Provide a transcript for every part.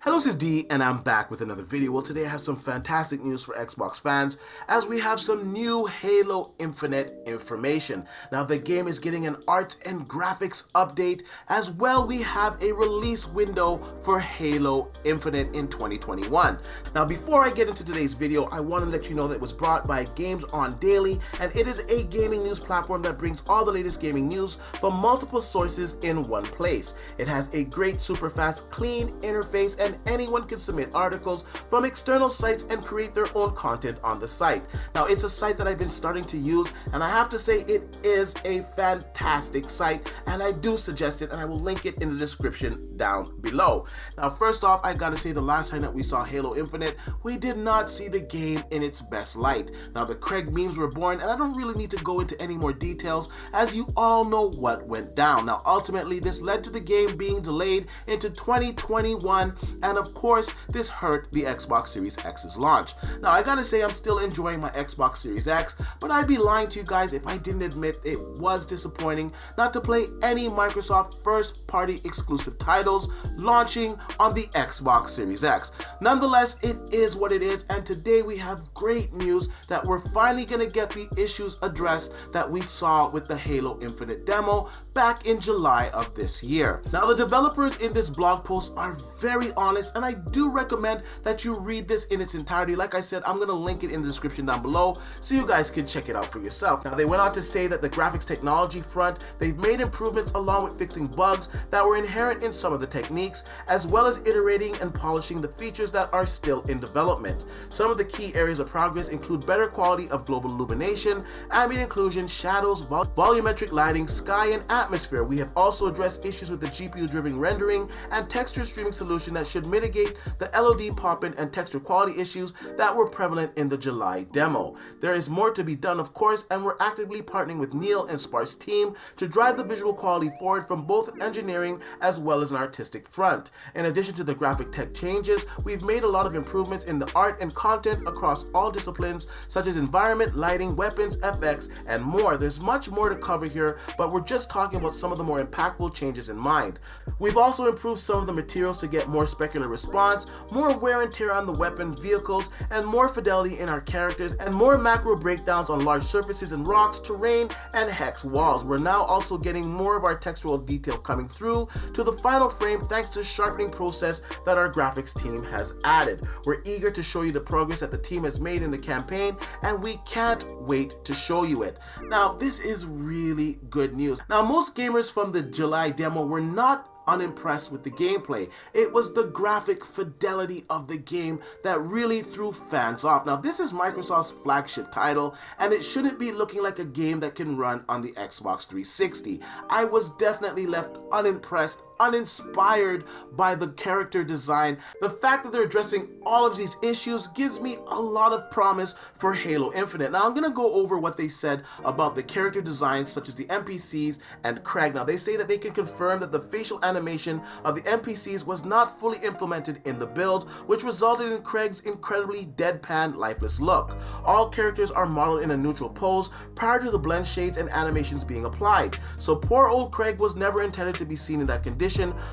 Hello, this is D, and I'm back with another video. Well, today I have some fantastic news for Xbox fans, as we have some new Halo Infinite information. Now, the game is getting an art and graphics update. As well, we have a release window for Halo Infinite in 2021. Now, before I get into today's video, I want to let you know that it was brought by Games On Daily, and it is a gaming news platform that brings all the latest gaming news from multiple sources in one place. It has a great, super fast, clean interface, and anyone can submit articles from external sites and create their own content on the site. Now, it's a site that I've been starting to use, and I have to say it is a fantastic site, and I do suggest it, and I will link it in the description down below. Now, first off, I gotta say the last time that we saw Halo Infinite, we did not see the game in its best light. Now, the Craig memes were born, and I don't really need to go into any more details, as you all know what went down. Now, ultimately, this led to the game being delayed into 2021, and of course, this hurt the Xbox Series X's launch. Now, I gotta say I'm still enjoying my Xbox Series X, but I'd be lying to you guys if I didn't admit it was disappointing not to play any Microsoft first-party exclusive titles launching on the Xbox Series X. Nonetheless, it is what it is, and today we have great news that we're finally gonna get the issues addressed that we saw with the Halo Infinite demo back in July of this year. Now, the developers in this blog post are very honest, and I do recommend that you read this in its entirety. Like I said, I'm going to link it in the description down below so you guys can check it out for yourself. Now, they went on to say that the graphics technology front, they've made improvements along with fixing bugs that were inherent in some of the techniques, as well as iterating and polishing the features that are still in development. Some of the key areas of progress include better quality of global illumination, ambient inclusion, shadows, volumetric lighting, sky, and atmosphere. We have also addressed issues with the GPU-driven rendering and texture streaming solution that should mitigate the LOD pop-in and texture quality issues that were prevalent in the July demo. There is more to be done, of course, and we're actively partnering with Neil and Spar's team to drive the visual quality forward from both engineering as well as an artistic front. In addition to the graphic tech changes, we've made a lot of improvements in the art and content across all disciplines, such as environment, lighting, weapons, FX, and more. There's much more to cover here, but we're just talking about some of the more impactful changes in mind. We've also improved some of the materials to get more specular response, more wear and tear on the weapons, vehicles, and more fidelity in our characters, and more macro breakdowns on large surfaces and rocks, terrain, and hex walls. We're now also getting more of our textural detail coming through to the final frame thanks to sharpening process that our graphics team has added. We're eager to show you the progress that the team has made in the campaign, and we can't wait to show you it. Now, this is really good news. Now, most gamers from the July demo were not unimpressed with the gameplay. It was the graphic fidelity of the game that really threw fans off. Now, this is Microsoft's flagship title, and it shouldn't be looking like a game that can run on the Xbox 360. I was definitely left unimpressed, uninspired by the character design. The fact that they're addressing all of these issues gives me a lot of promise for Halo Infinite. Now, I'm going to go over what they said about the character designs, such as the NPCs and Craig. Now, they say that they can confirm that the facial animation of the NPCs was not fully implemented in the build, which resulted in Craig's incredibly deadpan, lifeless look. All characters are modeled in a neutral pose prior to the blend shades and animations being applied. So poor old Craig was never intended to be seen in that condition,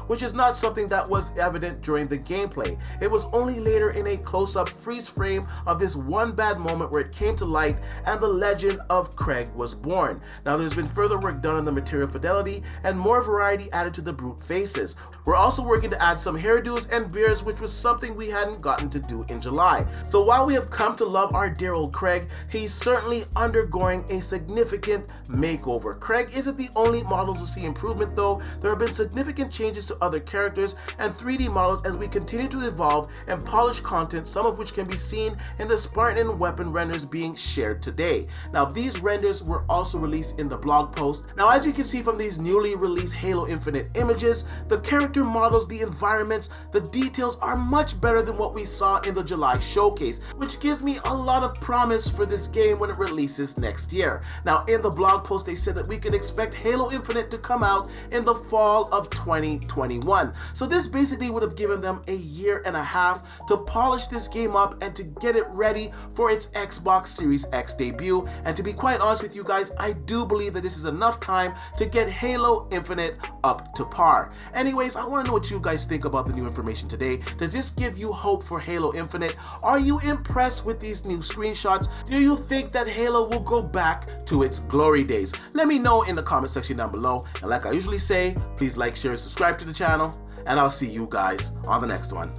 which is not something that was evident during the gameplay. It was only later in a close-up freeze frame of this one bad moment where it came to light and the legend of Craig was born. Now, there's been further work done on the material fidelity and more variety added to the brute faces. We're also working to add some hairdos and beards, which was something we hadn't gotten to do in July. So while we have come to love our dear old Craig, he's certainly undergoing a significant makeover. Craig isn't the only model to see improvement, though. There have been significant changes to other characters and 3D models as we continue to evolve and polish content, some of which can be seen in the Spartan and weapon renders being shared today. Now, these renders were also released in the blog post. Now, as you can see from these newly released Halo Infinite images, the character models, the environments, the details are much better than what we saw in the July showcase, which gives me a lot of promise for this game when it releases next year. Now, in the blog post, they said that we could expect Halo Infinite to come out in the fall of 2020. 2021. So this basically would have given them a year and a half to polish this game up and to get it ready for its Xbox Series X debut. And to be quite honest with you guys, I do believe that this is enough time to get Halo Infinite up to par. Anyways, I want to know what you guys think about the new information today. Does this give you hope for Halo Infinite? Are you impressed with these new screenshots? Do you think that Halo will go back to its glory days? Let me know in the comment section down below. And like I usually say, please like, share, and subscribe to the channel. And I'll see you guys on the next one.